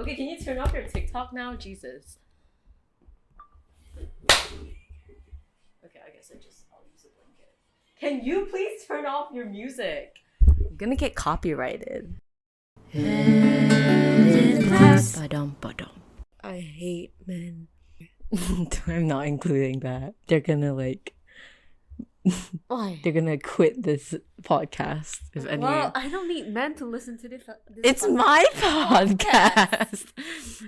Okay, can you turn off your TikTok now? Jesus. Okay, I guess I'll use a blanket. Can you please turn off your music? I'm gonna get copyrighted. Ba-dum. I hate men. I'm not including that. They're gonna Why? they're gonna quit this podcast. If any. Well, I don't need men to listen to this It's podcast. my podcast.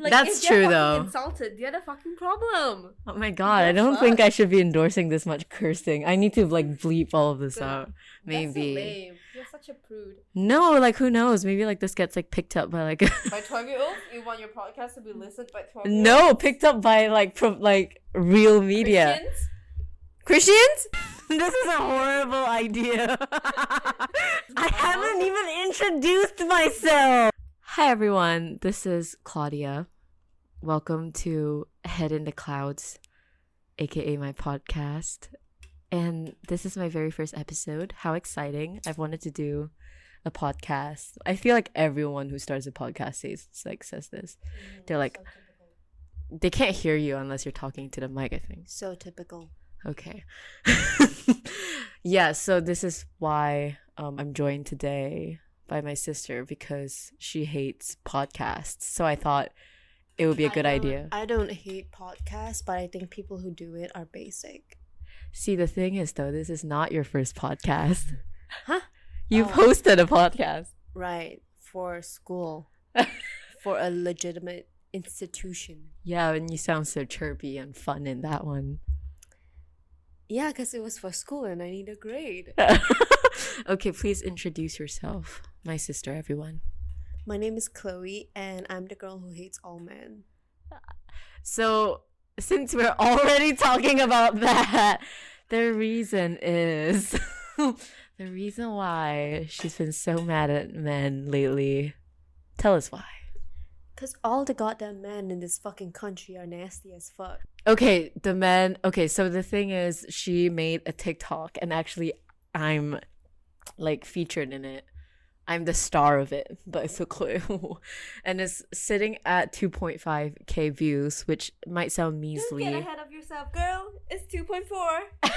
That's if true they're though. Insulted, they're the fucking problem. Oh my god, I don't think I should be endorsing this much cursing. I need to bleep all of this out. Maybe. That's so lame. You're such a prude. No, who knows? Maybe this gets picked up by by 12-year-olds? You want your podcast to be listened by 12-year-olds? No, picked up by real media. Christians? This is a horrible idea. I haven't even introduced myself. Hi everyone, this is Claudia. Welcome to Head in the Clouds, aka my podcast. And this is my very first episode. How exciting. I've wanted to do a podcast. I feel like everyone who starts a podcast says this. They're like, so they can't hear you unless you're talking to the mic, I think. So typical. Okay. Yeah, so this is why I'm joined today by my sister, because she hates podcasts. So I thought it would be a good idea. I don't hate podcasts, but I think people who do it are basic. See, the thing is, though, this is not your first podcast. Huh? You've hosted a podcast. Right. For school. For a legitimate institution. Yeah, and you sound so chirpy and fun in that one. Yeah, because it was for school and I need a grade. Okay, please introduce yourself. My sister, everyone. My name is Chloe, and I'm the girl who hates all men. So, since we're already talking about that, the reason is... the reason why she's been so mad at men lately. Tell us why. Because all the goddamn men in this fucking country are nasty as fuck. Okay, the men... Okay, so the thing is, she made a TikTok, and actually, I'm, featured in it. I'm the star of it, but it's a clue. And it's sitting at 2.5k views, which might sound measly. Don't get ahead of yourself, girl. It's 2.4.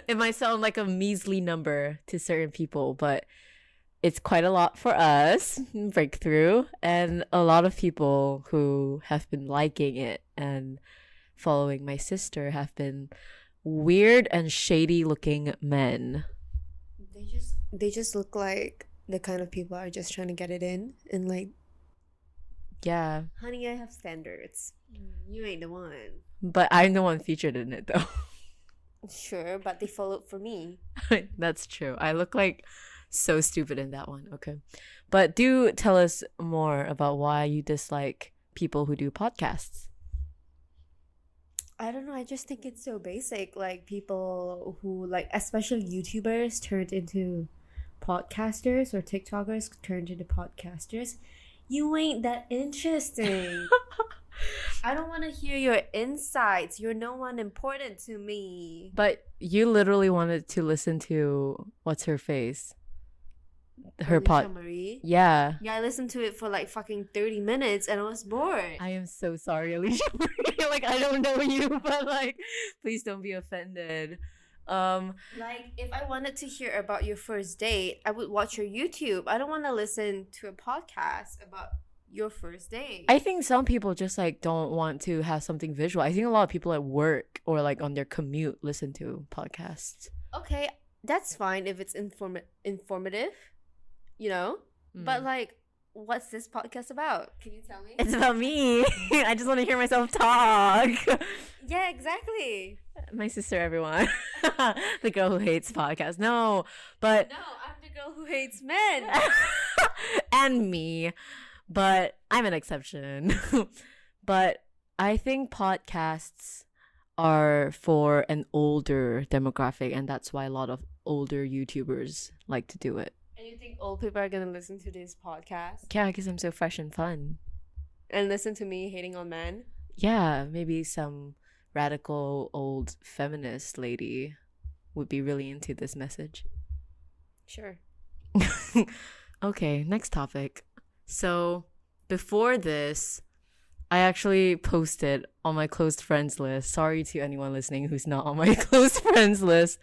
It might sound like a measly number to certain people, but it's quite a lot for us, breakthrough, and a lot of people who have been liking it and following my sister have been weird and shady looking men. They just look like the kind of people are just trying to get it in and yeah. Honey, I have standards. You ain't the one. But I'm the one featured in it though. Sure, but they followed for me. That's true. I look so stupid in that one. Okay. But do tell us more about why you dislike people who do podcasts. I don't know. I just think it's so basic. People who, especially YouTubers turned into podcasters or TikTokers turned into podcasters. You ain't that interesting. I don't want to hear your insights. You're no one important to me. But you literally wanted to listen to what's her face? Her Alicia Marie? Yeah. Yeah, I listened to it for fucking 30 minutes and I was bored. I am so sorry, Alicia Marie. I don't know you, but please don't be offended. If I wanted to hear about your first date, I would watch your YouTube. I don't want to listen to a podcast about your first date. I think some people just don't want to have something visual. I think a lot of people at work or on their commute listen to podcasts. Okay, that's fine if it's informative, But what's this podcast about? Can you tell me? It's about me. I just want to hear myself talk. Yeah, exactly. My sister, everyone. The girl who hates podcasts. No, but... No, I'm the girl who hates men. And me. But I'm an exception. But I think podcasts are for an older demographic, and that's why a lot of older YouTubers like to do it. And you think old people are going to listen to this podcast? Yeah, because I'm so fresh and fun. And listen to me hating on men? Yeah, maybe some radical old feminist lady would be really into this message. Sure. Okay, next topic. So before this, I actually posted on my close friends list. Sorry to anyone listening who's not on my close friends list,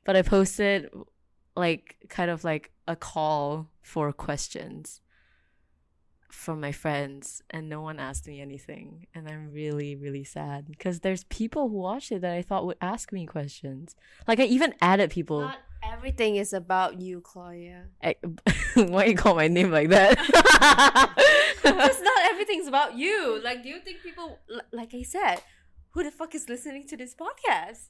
but I posted like kind of like a call for questions from my friends, and no one asked me anything, and I'm really, really sad because there's people who watched it that I thought would ask me questions. Like I even added people. Not everything is about you, Claudia. Why you call my name like that? Because not everything's about you. Like, do you think people, like I said, who the fuck is listening to this podcast?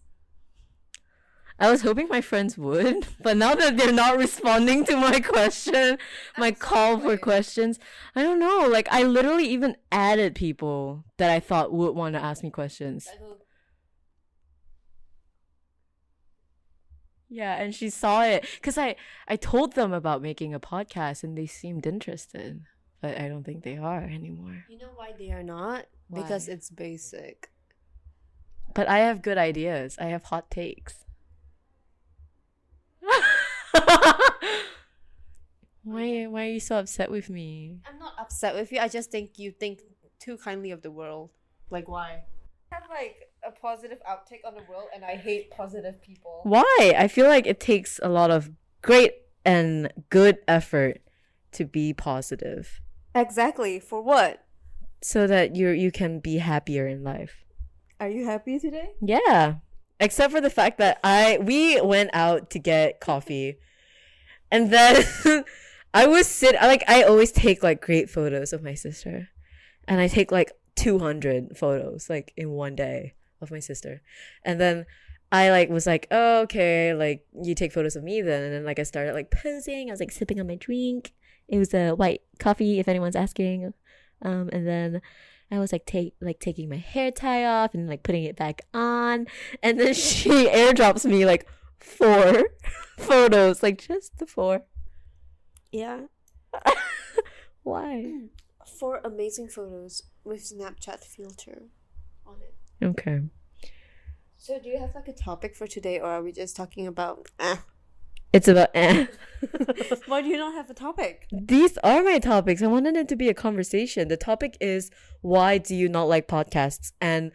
I was hoping my friends would, but now that they're not responding to my question, my call for questions, I don't know. Like, I literally even added people that I thought would want to ask me questions. Yeah, and she saw it because I told them about making a podcast and they seemed interested, but I don't think they are anymore. You know why they are not? Why? Because it's basic. But I have good ideas. I have hot takes. Why are you so upset with me? I'm not upset with you. I just think you think too kindly of the world. Like, why? I have like a positive outtake on the world, and I hate positive people. Why? I feel like it takes a lot of great and good effort to be positive. Exactly. For what? So that you can be happier in life. Are you happy today? Yeah. Except for the fact that we went out to get coffee. And then I always take like great photos of my sister. And I take like 200 photos like in one day of my sister. And then I like was like, oh, okay, like you take photos of me then. And then like I started like posing. I was like sipping on my drink. It was a white coffee if anyone's asking. And then I was like taking my hair tie off and like putting it back on. And then she airdrops me like 4 photos, like just the 4. Yeah. Why? 4 amazing photos with Snapchat filter on it. Okay. So do you have like a topic for today, or are we just talking about It's about Why do you not have a topic? These are my topics. I wanted it to be a conversation. The topic is, why do you not like podcasts? And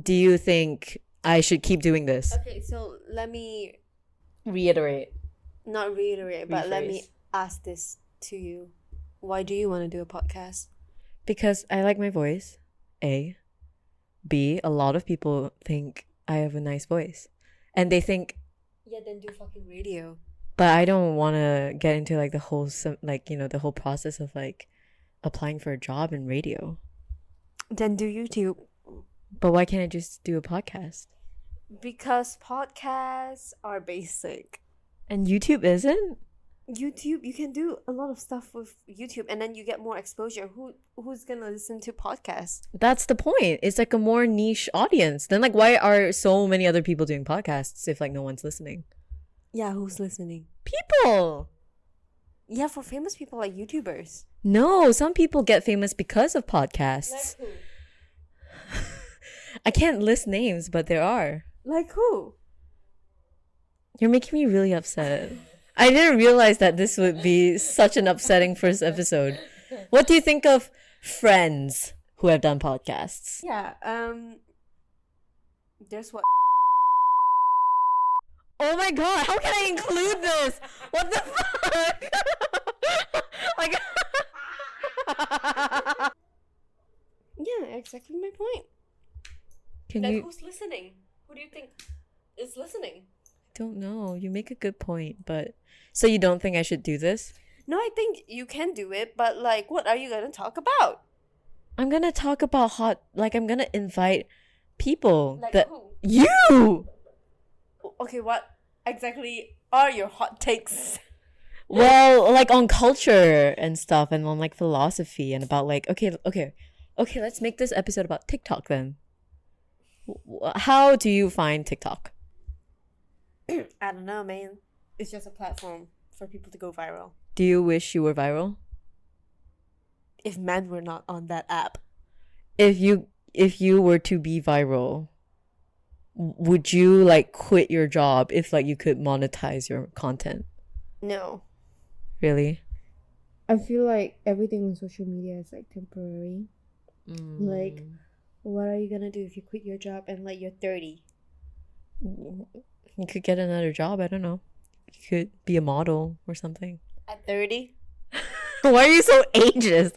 do you think I should keep doing this? Okay, so let me Reiterate. not reiterate, but let Rephrase. me ask this to you. Why do you want to do a podcast? Because I like my voice. A. B. A lot of people think I have a nice voice. And they think, Yeah, then do fucking radio. but I don't want to get into like the whole the whole process of like applying for a job in radio. Then do YouTube. But why can't I just do a podcast? Because podcasts are basic. And YouTube isn't? YouTube, you can do a lot of stuff with YouTube, and then you get more exposure. Who's gonna listen to podcasts? That's the point. It's like a more niche audience. Then like why are so many other people doing podcasts if like no one's listening? Yeah, who's listening? People. Yeah, for famous people like YouTubers. No, some people get famous because of podcasts. Like who? I can't list names, but there are. Like who? You're making me really upset. I didn't realize that this would be such an upsetting first episode. What do you think of friends who have done podcasts? Yeah, there's what. Oh my god, how can I include this? What the fuck? Like Yeah, exactly my point. Can Like, you who's listening? Who do you think is listening? don't know. You make a good point, but so you don't think I should do this? No, I think you can do it, but like, what are you gonna talk about? I'm gonna talk about I'm gonna invite people Like that who? you. Okay, what exactly are your hot takes? Well, like on culture and stuff, and on like philosophy, and about like okay. Let's make this episode about TikTok then. How do you find TikTok? I don't know, man. It's just a platform for people to go viral. Do you wish you were viral? If men were not on that app. If you were to be viral, would you like quit your job if like you could monetize your content? No. Really? I feel like everything on social media is like temporary. Like, what are you gonna do if you quit your job and like you're 30? You could get another job. I don't know. You could be a model or something. At 30? Why are you so ageist?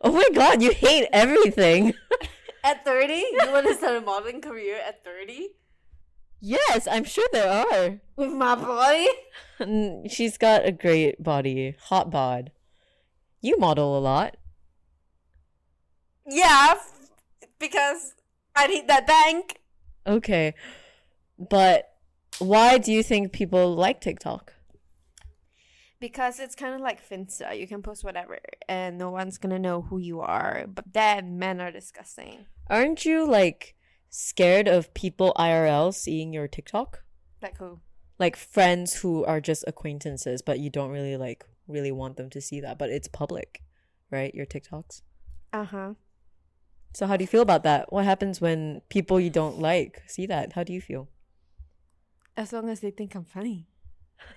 Oh my god, you hate everything. At 30? You want to start a modeling career at 30? Yes, I'm sure there are. With my body? She's got a great body. Hot bod. You model a lot. Yeah, because I need that bank. Okay. But why do you think people like TikTok? Because it's kind of like Finsta. You can post whatever and no one's gonna know who you are. But then men are disgusting. Aren't you like scared of people IRL seeing your TikTok? Like who? Like friends who are just acquaintances, but you don't really want them to see that. But it's public, right? Your TikToks. Uh-huh. So how do you feel about that? What happens when people you don't like see that? How do you feel? As long as they think I'm funny.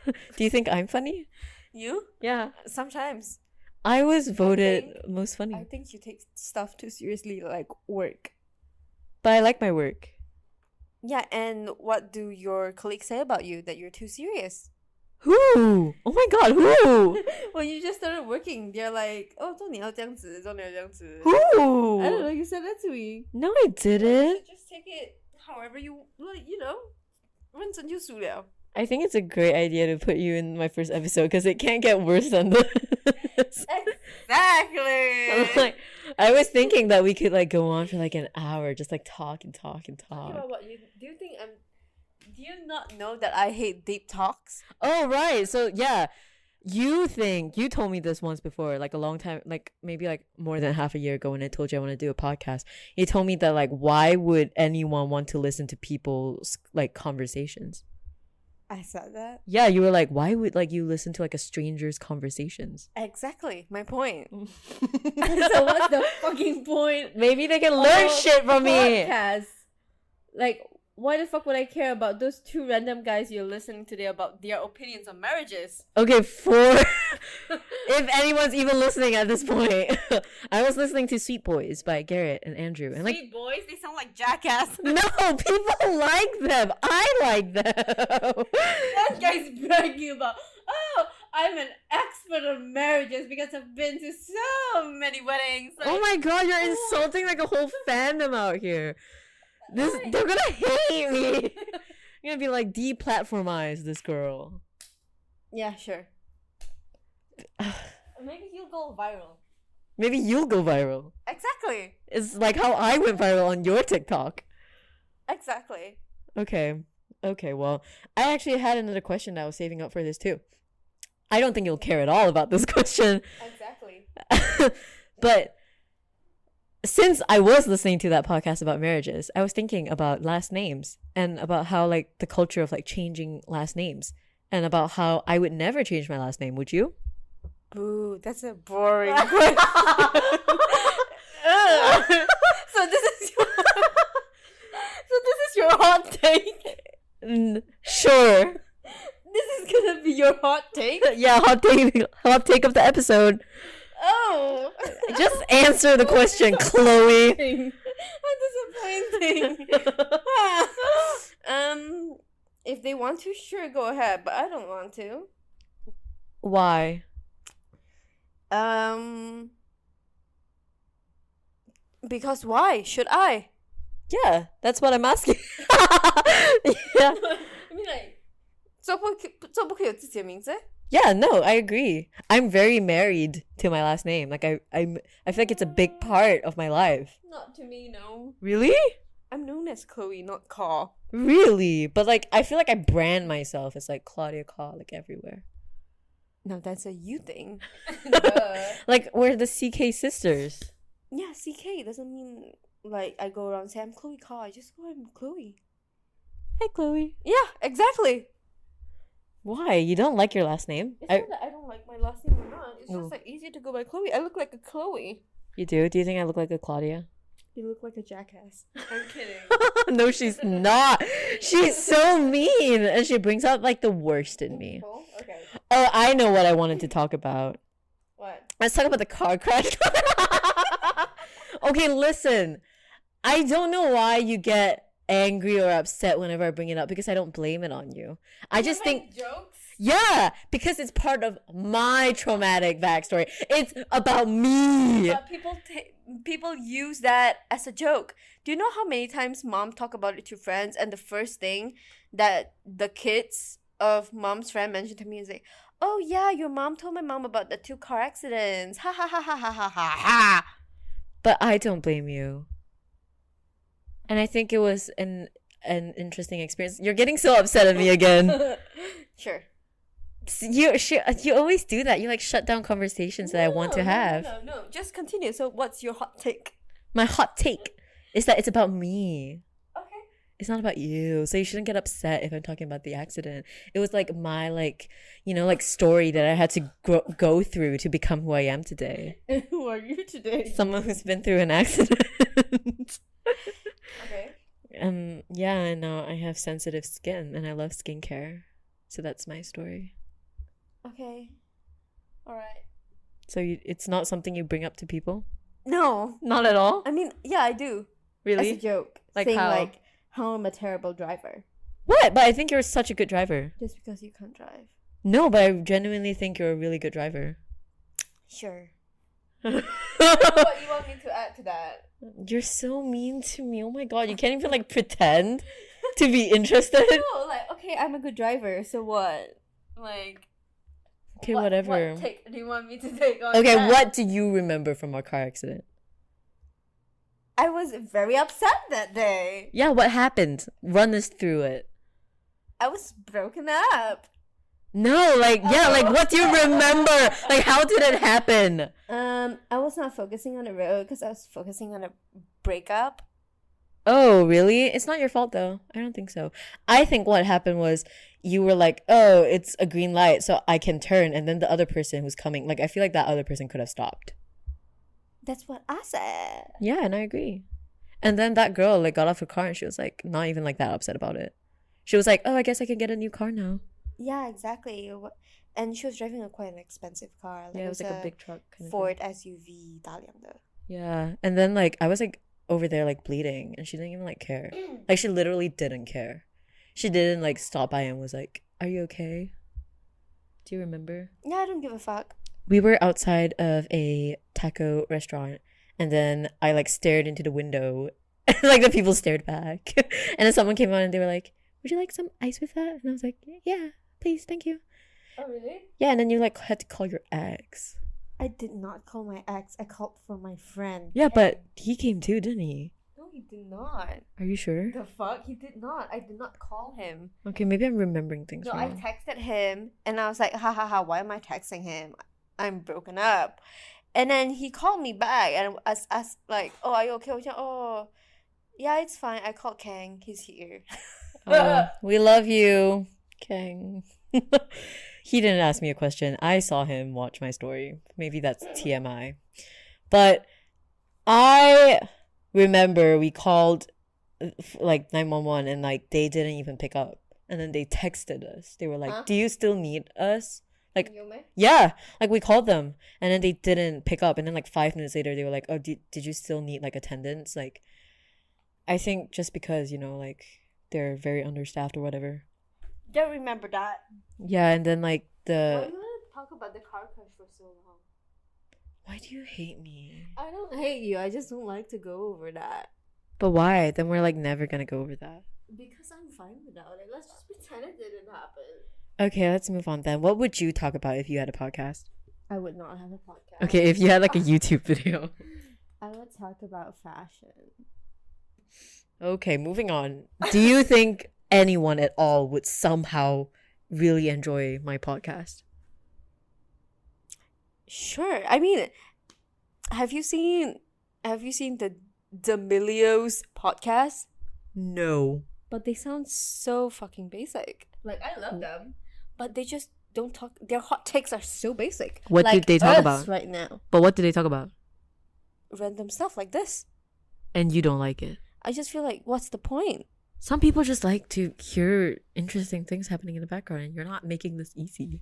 Do you think I'm funny? You? Yeah. Sometimes. I was voted most funny. I think you take stuff too seriously, like work. But I like my work. Yeah, and what do your colleagues say about you? That you're too serious? Who? Oh my god, who? When you just started working, they're like, oh, 做你要这样子，做你要这样子. Who? I don't know, you said that to me. No, I didn't. Just take it however you, like, you know, 认真就输了. I think it's a great idea to put you in my first episode because it can't get worse than this. Exactly. I was thinking that we could like go on for like an hour, just like talk and talk and talk. About what do you think do you not know that I hate deep talks? Oh right, so yeah, you told me this once before, like a long time, like maybe like more than half a year ago when I told you I want to do a podcast. You told me that like why would anyone want to listen to people's like conversations? I said that. Yeah, you were like, why would like you listen to like a stranger's conversations? Exactly, my point. So what's the fucking point? Maybe they can learn shit from me. Podcast. Like, why the fuck would I care about those two random guys you're listening today about their opinions on marriages? Okay, if anyone's even listening at this point, I was listening to Sweet Boys by Garrett and Andrew, and Sweet Boys, they sound like jackass. No, people like them. I like them. That guy's bragging about, oh, I'm an expert on marriages because I've been to so many weddings. Like, oh my god, you're insulting like a whole fandom out here. They're gonna hate me. You're gonna be like, deplatformize this girl. Yeah, sure. Maybe you'll go viral. Maybe you'll go viral. Exactly. It's like how I went viral on your TikTok. Exactly. Okay, well, I actually had another question that I was saving up for this too. I don't think you'll care at all about this question. Exactly. But since I was listening to that podcast about marriages, I was thinking about last names and about how like the culture of like changing last names and about how I would never change my last name. Would you? Boo, that's a boring question. So this is your hot take? Sure. This is gonna be your hot take? Yeah, hot take of the episode. Oh. Just answer the question, Chloe. How disappointing. If they want to, sure, go ahead, but I don't want to. Why? Because why should I? Yeah, that's what I'm asking. Yeah. I mean, like, 做不可以有自己的名字? Yeah, no, I agree. I'm very married to my last name. Like I feel like it's a big part of my life. Not to me, no. Really? I'm known as Chloe, not Caw. Really? But like I feel like I brand myself as like Claudia Caw like everywhere. No, that's a you thing. Like we're the CK sisters. Yeah, CK doesn't mean like I go around saying I'm Chloe Caw. I just go, I'm Chloe. Hey, Chloe. Yeah, exactly. Why? You don't like your last name? It's not that I don't like my last name or not. It's just like easier to go by Chloe. I look like a Chloe. You do? Do you think I look like a Claudia? You look like a jackass. I'm kidding. No, she's not. She's so mean. And she brings out like the worst in me. Okay. Oh, I know what I wanted to talk about. What? Let's talk about the car crash. Okay, listen. I don't know why you get angry or upset whenever I bring it up because I don't blame it on you. I just think jokes. yeah, because it's part of my traumatic backstory. It's about me. But people use that as a joke. Do you know how many times mom talk about it to friends, and the first thing that the kids of mom's friend mentioned to me is like, "Oh yeah, your mom told my mom about the 2 car accidents." Ha ha ha ha ha ha ha ha. But I don't blame you. And I think it was an interesting experience. You're getting so upset at me again. Sure. You always do that. You like shut down conversations that I want to have. No. Just continue. So what's your hot take? My hot take is that it's about me. Okay. It's not about you. So you shouldn't get upset if I'm talking about the accident. It was like my story that I had to go through to become who I am today. And who are you today? Someone who's been through an accident. Okay. Yeah, I know I have sensitive skin and I love skincare. So that's my story. Okay. All right. So it's not something you bring up to people? No. Not at all? I mean, yeah, I do. Really? As a joke. Like saying how? like how I'm a terrible driver. What? But I think you're such a good driver. Just because you can't drive. No, but I genuinely think you're a really good driver. Sure. What you want me to add to that? You're so mean to me. Oh my god, you can't even like pretend to be interested. No, like, okay, I'm a good driver, so what? Like, Okay, whatever. What take do you want me to take on? Okay, that? what do you remember from our car accident? I was very upset that day. Yeah, what happened? Run us through it. I was broken up. No, like, yeah, like, what do you remember? Like, how did it happen? I was not focusing on the road because I was focusing on a breakup. Oh, really? It's not your fault, though. I don't think so. I think what happened was you were like, oh, it's a green light, so I can turn. And then the other person who's coming, like, I feel like that other person could have stopped. That's what I said. Yeah, and I agree. And then that girl, like, got off her car and she was, like, not even, like, that upset about it. She was like, oh, I guess I can get a new car now. Yeah, exactly. And she was driving quite an expensive car. Like, Yeah, it was like a big truck kind of Ford SUV 大辆的. Yeah, and then like I was like over there like bleeding, and she didn't even like care. Like she literally didn't care. She didn't like stop by and was like, "Are you okay?" Do you remember? Yeah, I don't give a fuck. We were outside of a taco restaurant, and then I like stared into the window, and like the people stared back, and then someone came on and they were like, "Would you like some ice with that?" And I was like, "Yeah, please, thank you." Oh, really? Yeah, and then you like had to call your ex. I did not call my ex. I called for my friend. Yeah, but he came too, didn't he? No, he did not. Are you sure? The fuck? He did not. I did not call him. Okay, maybe I'm remembering things No, wrong. I texted him and I was like, ha ha ha, why am I texting him? I'm broken up. And then he called me back and asked like, oh, are you okay? I was like, oh, yeah, it's fine. I called Kang. He's here. We love you, Kang. He didn't ask me a question. I saw him watch my story. Maybe that's TMI. But I remember we called like 911 and like they didn't even pick up. And then they texted us. They were like, do you still need us? Like, yeah, like we called them and then they didn't pick up. And then like 5 minutes later, they were like, oh, did you still need like attendance? Like, I think just because, you know, like they're very understaffed or whatever. Don't remember that. Yeah, and then like Why do you want to talk about the car crash for so long? Why do you hate me? I don't hate you. I just don't like to go over that. But why? Then we're like never gonna go over that. Because I'm fine without it. Let's just pretend it didn't happen. Okay, let's move on then. What would you talk about if you had a podcast? I would not have a podcast. Okay, if you had like a YouTube video. I would talk about fashion. Okay, moving on. Do you think anyone at all would somehow really enjoy my podcast? Sure. I mean, have you seen the D'Amelio's podcast? No. But they sound so fucking basic. Like, I love them, but they just don't talk. Their hot takes are so basic. What like did they talk us about right now? But what did they talk about? Random stuff like this. And you don't like it? I just feel like, what's the point? Some people just like to hear interesting things happening in the background, and you're not making this easy.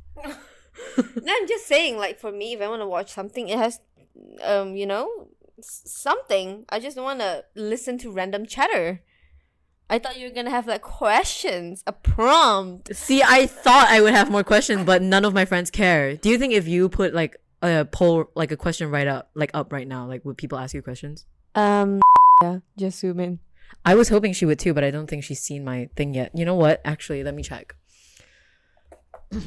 No, I'm just saying, like, for me, if I want to watch something, it has, something. I just don't want to listen to random chatter. I thought you were gonna have like questions, a prompt. See, I thought I would have more questions, but none of my friends care. Do you think if you put like a poll, like a question up right now, like would people ask you questions? Yeah, just zoom in. I was hoping she would too, but I don't think she's seen my thing yet. You know what? Actually, let me check. How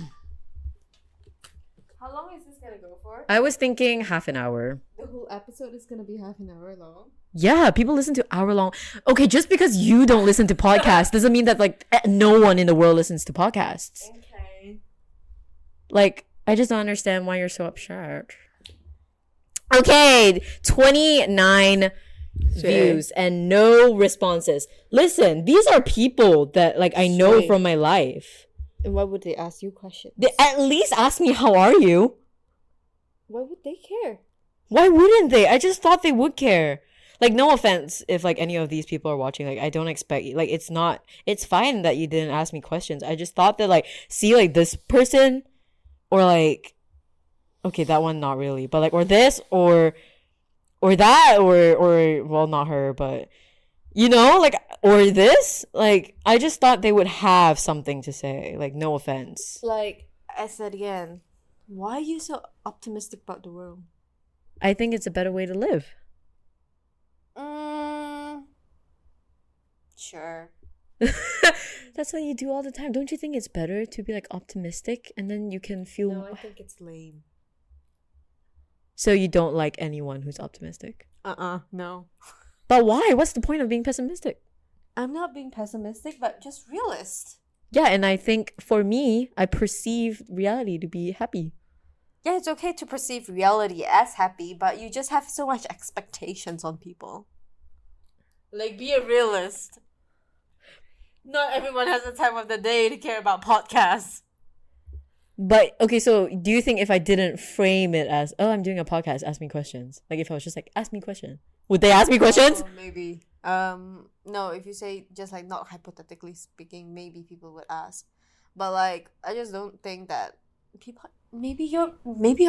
long is this gonna go for? I was thinking half an hour. The whole episode is gonna be half an hour long. Yeah, people listen to hour long. Okay, just because you don't listen to podcasts doesn't mean that like no one in the world listens to podcasts. Okay. Like, I just don't understand why you're so upset. Okay, 29 views and no responses. Listen, these are people that like I know from my life. And why would they ask you questions? They at least ask me, how are you? Why would they care? Why wouldn't they? I just thought they would care. Like, no offense if like any of these people are watching. Like, I don't expect, like, it's fine that you didn't ask me questions. I just thought that like, see, like this person or like, okay, that one not really, but like, or this or that or well, not her, but you know, like, or this, like, I just thought they would have something to say. Like, no offense. Like I said again, why are you so optimistic about the world? I think it's a better way to live. Sure. That's what you do all the time. Don't you think it's better to be like optimistic and then you can feel... No, I think it's lame. So you don't like anyone who's optimistic? No. But why? What's the point of being pessimistic? I'm not being pessimistic, but just realist. Yeah, and I think for me, I perceive reality to be happy. Yeah, it's okay to perceive reality as happy, but you just have so much expectations on people. Like, be a realist. Not everyone has the time of the day to care about podcasts. But, okay, so do you think if I didn't frame it as, oh, I'm doing a podcast, ask me questions. Like, if I was just like, ask me questions. Would they ask me questions? Oh, maybe. No, if you say just like not hypothetically speaking, maybe people would ask. But like, I just don't think that people... Maybe your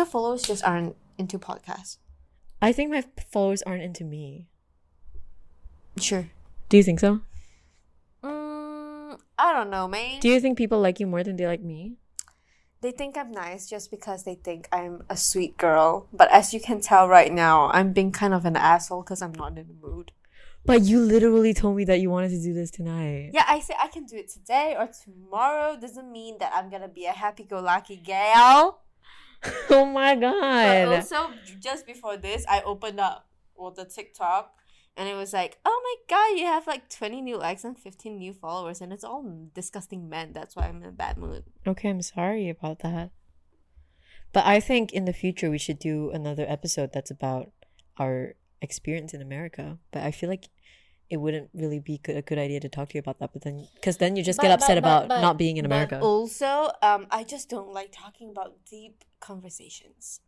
followers just aren't into podcasts. I think my followers aren't into me. Sure. Do you think so? I don't know, man. Do you think people like you more than they like me? They think I'm nice just because they think I'm a sweet girl. But as you can tell right now, I'm being kind of an asshole because I'm not in the mood. But you literally told me that you wanted to do this tonight. Yeah, I say I can do it today or tomorrow. Doesn't mean that I'm gonna be a happy-go-lucky gal. Oh my god. But also, just before this, I opened up the TikTok. And it was like, oh my god, you have like 20 new likes and 15 new followers. And it's all disgusting men. That's why I'm in a bad mood. Okay, I'm sorry about that. But I think in the future we should do another episode that's about our experience in America. But I feel like it wouldn't really be a good idea to talk to you about that. But then, because then you just get upset about not being in America. But also, I just don't like talking about deep conversations.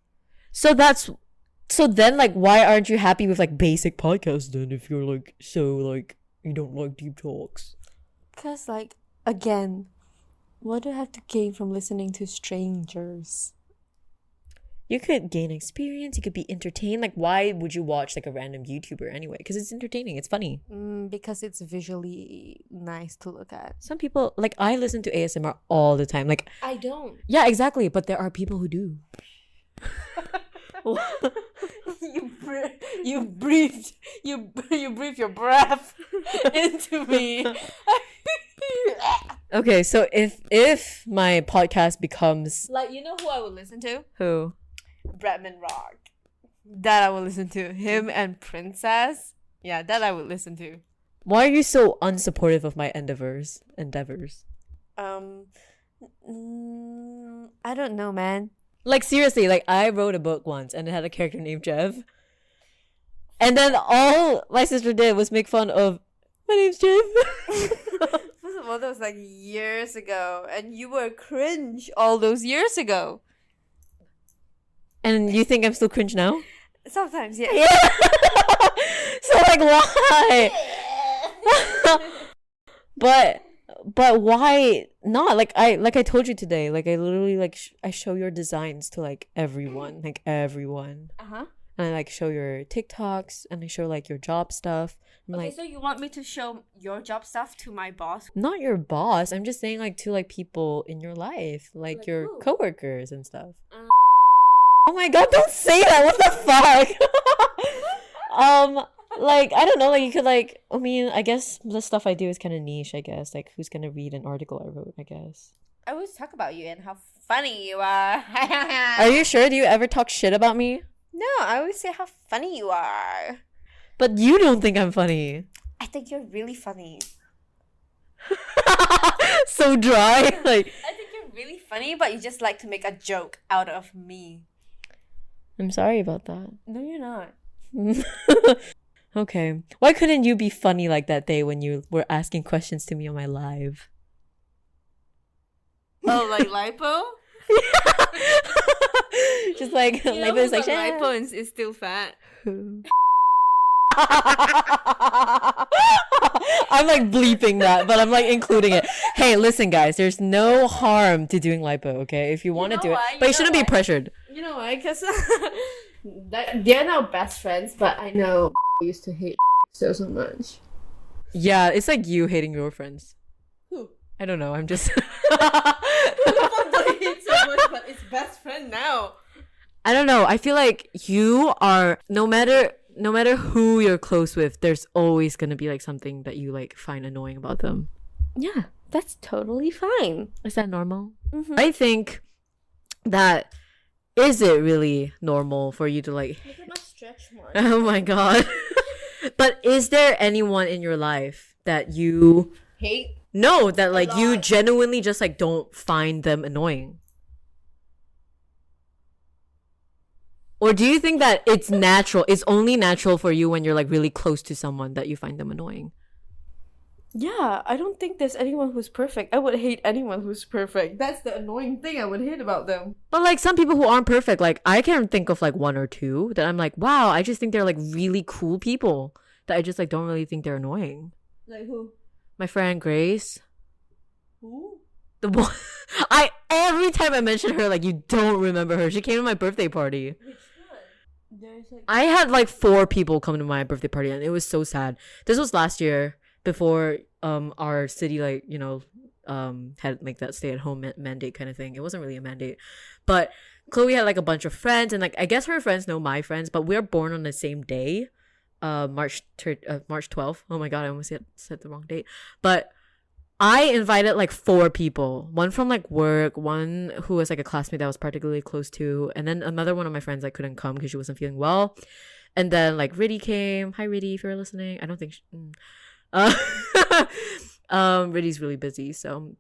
So then, like, why aren't you happy with, like, basic podcasts then if you're, like, so, like, you don't like deep talks? Because, like, again, what do I have to gain from listening to strangers? You could gain experience. You could be entertained. Like, why would you watch, like, a random YouTuber anyway? Because it's entertaining. It's funny. Because it's visually nice to look at. Some people, like, I listen to ASMR all the time. Like, I don't. Yeah, exactly. But there are people who do. You breathed your breath into me. Okay, so if my podcast becomes like, you know who I would listen to? Who? Bradman Rock. That I would listen to. Him and Princess. Yeah, that I would listen to. Why are you so unsupportive of my endeavors? I don't know, man. Like, seriously, like, I wrote a book once and it had a character named Jeff. And then all my sister did was make fun of, my name's Jeff. First of all, that was like years ago. And you were cringe all those years ago. And you think I'm still cringe now? Sometimes, yeah. Yeah. So, like, why? But But why not? Like I told you today, like I literally like I show your designs to like everyone, like everyone. Uh-huh. And I like show your TikToks and I show like your job stuff. I'm Okay, like, so you want me to show your job stuff to my boss? not your boss. I'm just saying like to like people in your life, like your who? coworkers and stuff. Oh my god, don't say that. What the fuck? Like I don't know, like you could like I mean, I guess the stuff I do is kind of niche, I guess. Like who's going to read an article I wrote, I guess. I always talk about you and how funny you are. Are you sure? Do you ever talk shit about me? No, I always say how funny you are. But you don't think I'm funny. I think you're really funny. So dry. Like I think you're really funny, but you just like to make a joke out of me. I'm sorry about that. No, you're not. Okay. Why couldn't you be funny like that day when you were asking questions to me on my live? Oh, like lipo? Just like lipo is like lipo is still fat. I'm like bleeping that, but I'm like including it. Hey, listen, guys, there's no harm to doing lipo, okay? If you want to do it, but you shouldn't be pressured. You know why? Because they're now best friends, but I know used to hate so much. Yeah, it's like you hating your friends. Who? I don't know. I'm just. Who the fuck do I hate so much? But it's best friend now. I don't know. I feel like you are no matter who you're close with, there's always gonna be like something that you like find annoying about them. Yeah, that's totally fine. Is that normal? Mm-hmm. I think that is it really normal for you to like. Look at my stretch mark. Oh my god. But is there anyone in your life that you Hate? No, that like you genuinely just like don't find them annoying? Or do you think that it's natural? It's only natural for you when you're like really close to someone that you find them annoying? Yeah, I don't think there's anyone who's perfect. I would hate anyone who's perfect. That's the annoying thing I would hate about them. But like some people who aren't perfect, like I can think of like one or two that I'm like, wow, I just think they're like really cool people that I just like don't really think they're annoying. Like who? My friend Grace. Who? The one every time I mention her, like you don't remember her. She came to my birthday party. Which one? There's like I had like 4 people come to my birthday party and it was so sad. This was last year before our city like, you know, had like that stay at home mandate kind of thing. It wasn't really a mandate. But Chloe had like a bunch of friends and like I guess her friends know my friends, but we're born on the same day. March 12th. Oh my god, I almost said the wrong date. But I invited like 4 people. One from like work, one who was like a classmate that I was particularly close to, and then another one of my friends like couldn't come because she wasn't feeling well. And then like Riddy came. Hi Riddy, if you're listening. I don't think Riddy's really busy, so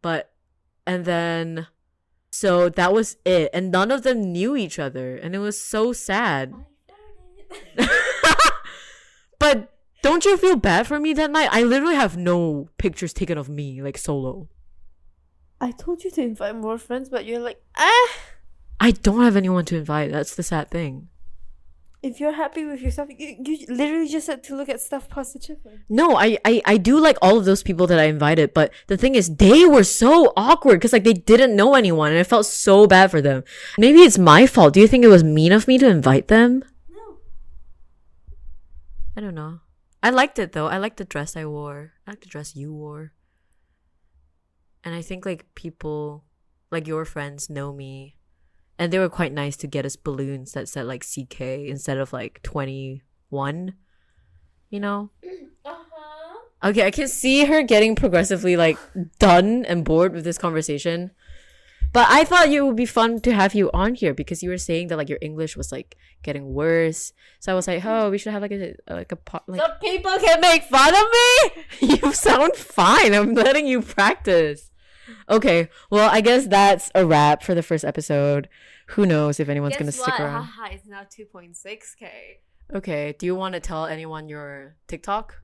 and then so that was it. And none of them knew each other, and it was so sad. But don't you feel bad for me that night? I literally have no pictures taken of me, like, solo. I told you to invite more friends, but you're like, I don't have anyone to invite. That's the sad thing. If you're happy with yourself, you literally just said to look at stuff positively. No, I do like all of those people that I invited, but the thing is, they were so awkward because, like, they didn't know anyone, and I felt so bad for them. Maybe it's my fault. Do you think it was mean of me to invite them? No. I don't know. I liked it though. I liked the dress I wore. I liked the dress you wore. And I think like people, like your friends know me. And they were quite nice to get us balloons that said like CK instead of like 21. You know? Uh-huh. Okay, I can see her getting progressively like done and bored with this conversation. But I thought it would be fun to have you on here because you were saying that like your English was like getting worse. So I was like, oh, we should have like some people can make fun of me. You sound fine. I'm letting you practice. Okay, well, I guess that's a wrap for the first episode. Who knows if anyone's gonna stick around? Haha, it's now 2.6K. Okay, do you want to tell anyone your TikTok?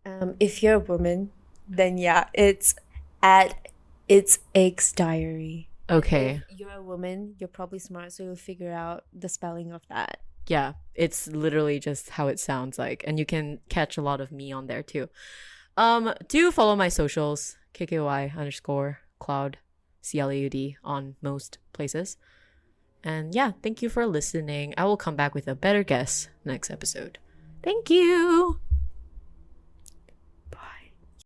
If you're a woman, then yeah, it's at It's Eggs Diary. Okay. If you're a woman, you're probably smart, so you'll figure out the spelling of that. Yeah, it's literally just how it sounds like. And you can catch a lot of me on there too. Do follow my socials, KKY_Cloud CLAUD on most places. And yeah, thank you for listening. I will come back with a better guess next episode. Thank you.